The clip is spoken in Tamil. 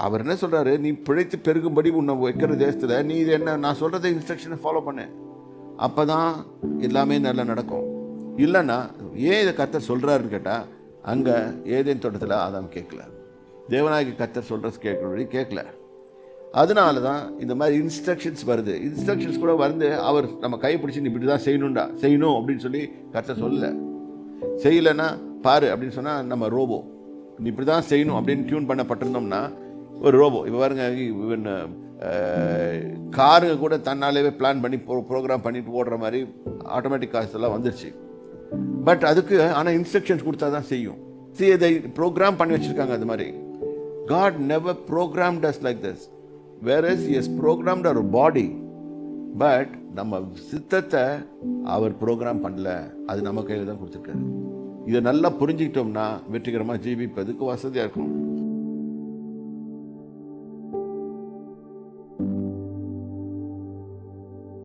அவர் என்ன சொல்கிறாரு, நீ பிழைத்து பெருகும்படி உன்னை வைக்கிற தேசத்தில் நீ இது என்ன நான் சொல்கிறத இன்ஸ்ட்ரக்ஷனை ஃபாலோ பண்ணு, அப்போ தான் எல்லாமே நல்லா நடக்கும். இல்லைன்னா ஏன் இதை கர்த்தர் சொல்கிறாருன்னு கேட்டால், அங்கே ஏதேன் தோட்டத்தில் ஆதாம் கேட்கல, தேவனாகி கர்த்தர் சொல்கிறது கேட்கறபடி கேட்கல. அதனால தான் இந்த மாதிரி இன்ஸ்ட்ரக்ஷன்ஸ் வருது. இன்ஸ்ட்ரக்ஷன்ஸ் கூட வந்து அவர் நம்ம கைப்பிடிச்சு நீ இப்படி தான் செய்யணும் அப்படின்னு சொல்லி கர்த்தர் சொல்லலை. செய்யலைன்னா பாரு அப்படின்னு சொன்னால் நம்ம ரோபோ, நீ இப்படி தான் செய்யணும் அப்படின்னு டியூன் பண்ணப்பட்டிருந்தோம்னா ஒரு ரோபோ. இப்போ பாருங்க, இவன் காருங்க கூட தன்னாலேயே பிளான் பண்ணி ப்ரோக்ராம் பண்ணிட்டு ஓடுற மாதிரி ஆட்டோமேட்டிக் கார்ஸ் எல்லாம் வந்துருச்சு. பட் அதுக்கு ஆனால் இன்ஸ்ட்ரக்ஷன்ஸ் கொடுத்தா தான் செய்யும். இதை ப்ரோக்ராம் பண்ணி வச்சுருக்காங்க. அது மாதிரி God never programmed us like this. Whereas he has programmed our body, but நம்ம சித்தத்தை அவர் ப்ரோக்ராம் பண்ணல, அது நம்ம கையில் தான் கொடுத்துருக்காரு. இதை நல்லா புரிஞ்சுக்கிட்டோம்னா வெற்றிகரமாக ஜீவிப்பதுக்கு வசதியாக இருக்கும்.